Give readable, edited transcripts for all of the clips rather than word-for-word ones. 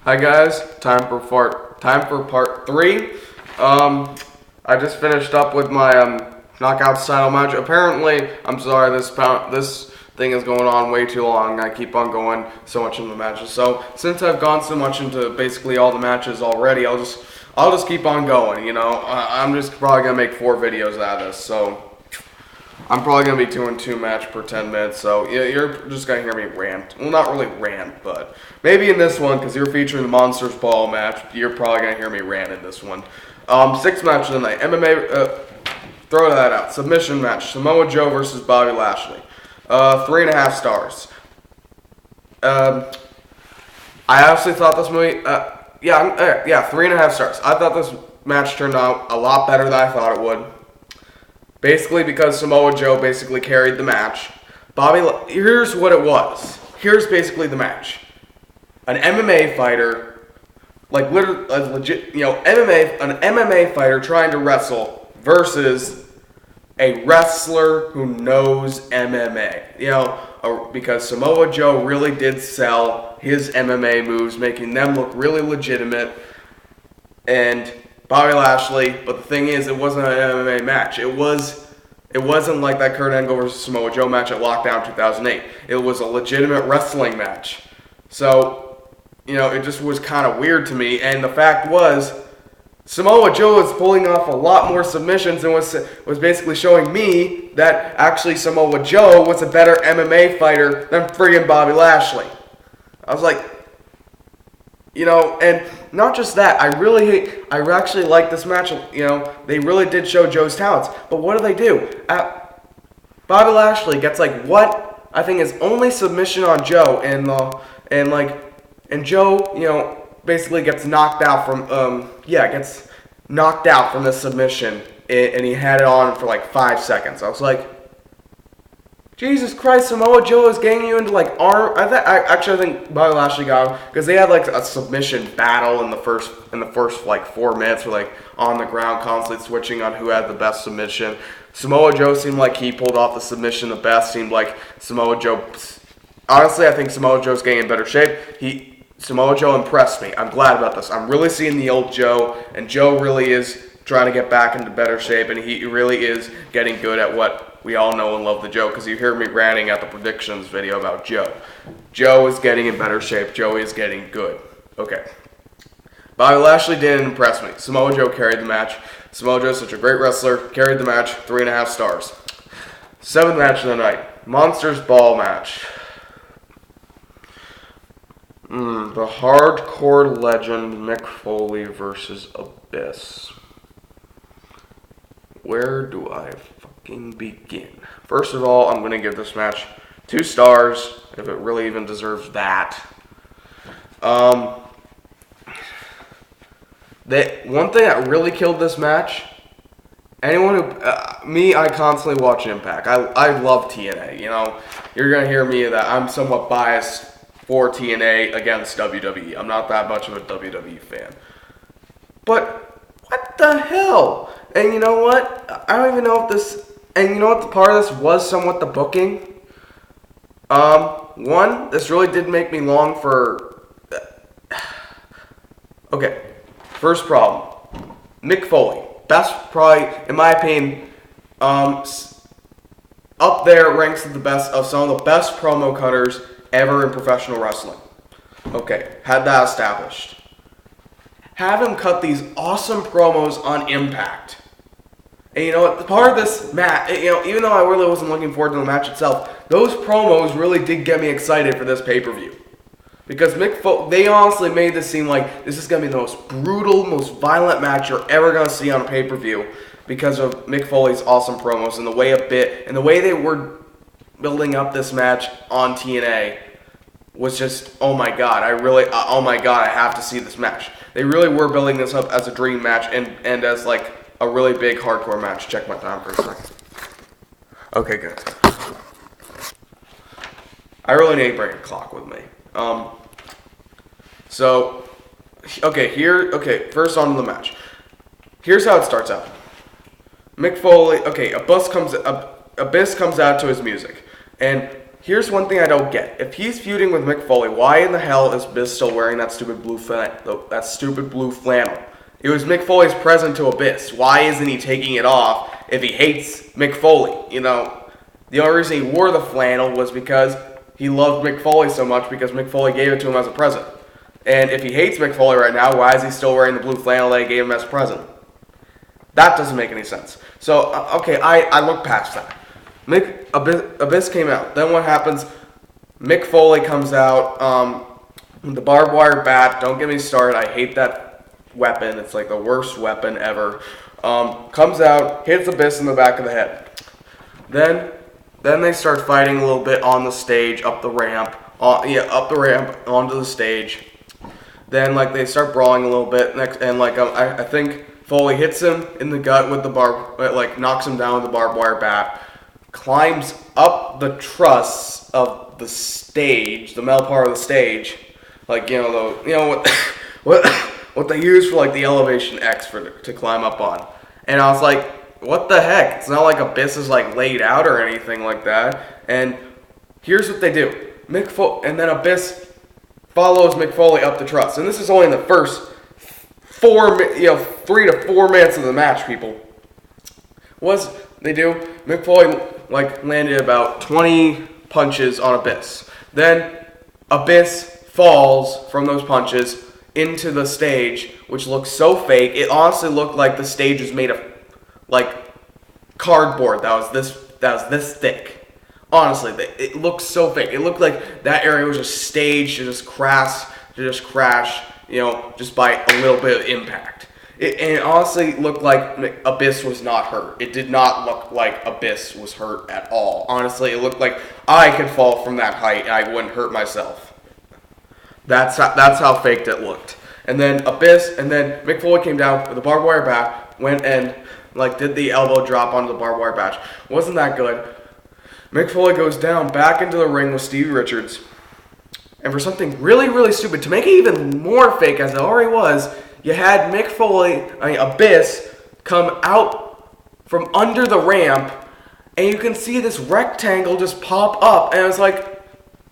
Hi guys, time for part 3. I just finished up with my Knockouts title match. Apparently, I'm sorry, this thing is going on way too long. I keep on going so much into the matches. So since I've gone so much into basically all the matches already, I'll just keep on going. You know, I'm just probably gonna make 4 videos out of this. So I'm probably going to be doing 2 matches per 10 minutes, so you're just going to hear me rant. Well, not really rant, but maybe in this one, because you're featuring the Monsters Ball match, you're probably going to hear me rant in this one. 6 matches tonight. MMA, throw that out. Submission match. Samoa Joe versus Bobby Lashley. 3.5 stars. I actually thought this movie, 3.5 stars. I thought this match turned out a lot better than I thought it would. Basically because Samoa Joe basically carried the match. Here's what it was. Here's basically the match. An MMA fighter, like literally, legit, an MMA fighter trying to wrestle versus a wrestler who knows MMA. Because Samoa Joe really did sell his MMA moves, making them look really legitimate. And Bobby Lashley, but the thing is, it wasn't an MMA match. It wasn't like that Kurt Angle versus Samoa Joe match at Lockdown 2008. It was a legitimate wrestling match. So, it just was kind of weird to me. And the fact was, Samoa Joe was pulling off a lot more submissions and was basically showing me that actually Samoa Joe was a better MMA fighter than friggin' Bobby Lashley. I was like, and not just that, I actually like this match. They really did show Joe's talents. But what do? Bobby Lashley gets what I think is only submission on Joe, and Joe, basically gets knocked out from the submission, and he had it on for 5 seconds. I was like, Jesus Christ, Samoa Joe is getting you into arm. I think Bobby Lashley got him because they had a submission battle in the first 4 minutes. Were on the ground, constantly switching on who had the best submission. Samoa Joe seemed like he pulled off the submission the best. Seemed like Samoa Joe. Honestly, I think Samoa Joe's getting in better shape. Samoa Joe impressed me. I'm glad about this. I'm really seeing the old Joe, and Joe really is trying to get back into better shape, and he really is getting good at what we all know and love the Joe, because you hear me ranting at the predictions video about Joe. Joe is getting in better shape. Joe is getting good. Okay. Bobby Lashley didn't impress me. Samoa Joe carried the match. Samoa Joe is such a great wrestler. Carried the match. 3.5 stars. 7th match of the night. Monsters Ball match. The hardcore legend Mick Foley versus Abyss. Where do I fucking begin? First of all, I'm going to give this match 2 stars, if it really even deserves that. One thing that really killed this match, I constantly watch Impact. I love TNA, You're going to hear me that I'm somewhat biased for TNA against WWE. I'm not that much of a WWE fan. But what the hell? And you know what? I don't even know if this... And you know what? The part of this was somewhat the booking. One, this really did make me long for... Okay. First problem. Mick Foley. Best, probably, in my opinion, up there ranks the best of some of the best promo cutters ever in professional wrestling. Okay. Had that established. Have him cut these awesome promos on Impact. And part of this match, even though I really wasn't looking forward to the match itself, those promos really did get me excited for this pay-per-view. Because they honestly made this seem like this is going to be the most brutal, most violent match you're ever going to see on a pay-per-view because of Mick Foley's awesome promos and the way they were building up this match on TNA was just, oh my god, I have to see this match. They really were building this up as a dream match and as a really big hardcore match. Check my time for a second. Okay, good. I really need to bring a clock with me. First on to the match. Here's how it starts out. Mick Foley, Abyss comes out to his music. And here's one thing I don't get. If he's feuding with Mick Foley, why in the hell is Abyss still wearing that stupid blue flannel? It was Mick Foley's present to Abyss. Why isn't he taking it off if he hates Mick Foley? You know, the only reason he wore the flannel was because he loved Mick Foley so much because Mick Foley gave it to him as a present. And if he hates Mick Foley right now, why is he still wearing the blue flannel that he gave him as a present? That doesn't make any sense. So, okay, I look past that. Abyss came out. Then what happens? Mick Foley comes out. The barbed wire bat. Don't get me started. I hate that weapon. It's like the worst weapon ever. Comes out, hits Abyss in the back of the head. Then they start fighting a little bit on the stage, up the ramp, onto the stage. Then like they start brawling a little bit, and like I think Foley hits him in the gut with the knocks him down with the barbed wire bat. Climbs up the truss of the stage, the metal part of the stage, like what they use for like the elevation X to climb up on. And I was like, what the heck? It's not like Abyss is like laid out or anything like that. And here's what they do. And then Abyss follows Mick Foley up the truss. And this is only in the first 3 to 4 minutes of the match, people. They do? Mick Foley landed about 20 punches on Abyss. Then Abyss falls from those punches into the stage, which looks so fake. It honestly looked like the stage was made of cardboard that was this thick. Honestly, it looked so fake. It looked like that area was just staged to just crash, just by a little bit of impact. And it honestly looked like Abyss was not hurt. It did not look like Abyss was hurt at all. Honestly, it looked like I could fall from that height and I wouldn't hurt myself. That's how faked it looked. And then Mick Foley came down with a barbed wire bat, went and did the elbow drop onto the barbed wire bat. Wasn't that good. Mick Foley goes down back into the ring with Stevie Richards. And for something really, really stupid, to make it even more fake as it already was, you had Abyss come out from under the ramp, and you can see this rectangle just pop up, and I was like,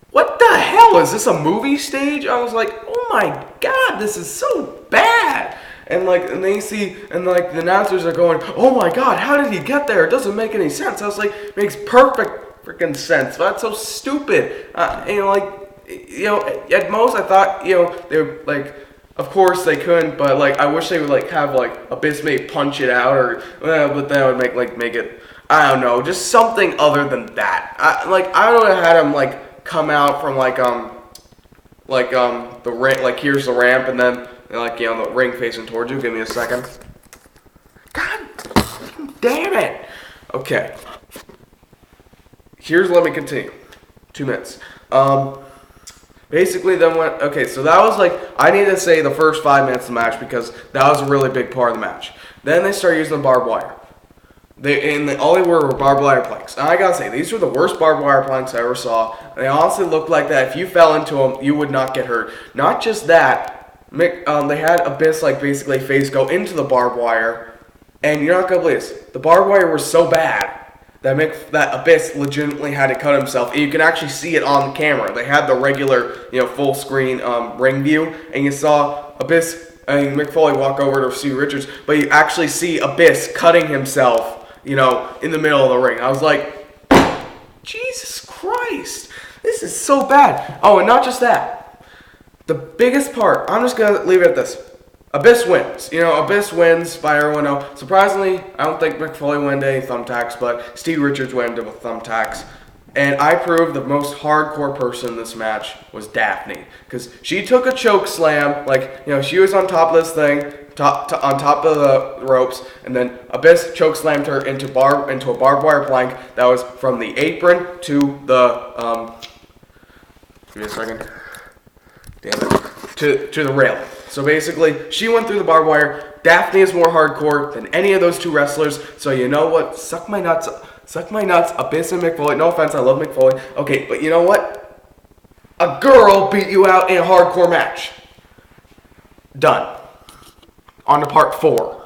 what the hell? Is this a movie stage? I was like, oh my god, this is so bad. And the announcers are going, oh my god, how did he get there? It doesn't make any sense. I was like, it makes perfect freaking sense. But that's so stupid. At most I thought, they were of course they couldn't, but I wish they would have Abyss maybe punch it out, or but that would make it, I don't know, just something other than that. I would have had him come out from the ramp, here's the ramp, and then the ring facing towards you. Give me a second. God damn it. Okay. Let me continue. 2 minutes. Basically, then went, okay, so that was I need to say the first 5 minutes of the match because that was a really big part of the match. Then they started using the barbed wire. All they were barbed wire planks. And I gotta say, these were the worst barbed wire planks I ever saw. They honestly looked like that if you fell into them, you would not get hurt. Not just that, they had Abyss basically face go into the barbed wire, and you're not gonna believe this. The barbed wire was so bad that Abyss legitimately had to cut himself. And you can actually see it on the camera. They had the regular, full screen ring view, and you saw Mick Foley walk over to Stevie Richards, but you actually see Abyss cutting himself, in the middle of the ring. I was like, Jesus Christ, this is so bad. Oh, and not just that. The biggest part, I'm just going to leave it at this. Abyss wins. Abyss wins by everyone know. Surprisingly, I don't think Mick Foley went to any thumbtacks, but Steve Richards went to thumbtacks. And I proved the most hardcore person in this match was Daphne. Because she took a choke slam, she was on top of this thing, on top of the ropes, and then Abyss choke slammed her into a barbed wire plank that was from the apron to the, give me a second. Damn it. To the railing. So basically, she went through the barbed wire. Daphne is more hardcore than any of those two wrestlers. So you know what? Suck my nuts. Abyss and Mick Foley. No offense, I love Mick Foley. Okay, but you know what? A girl beat you out in a hardcore match. Done. On to part 4.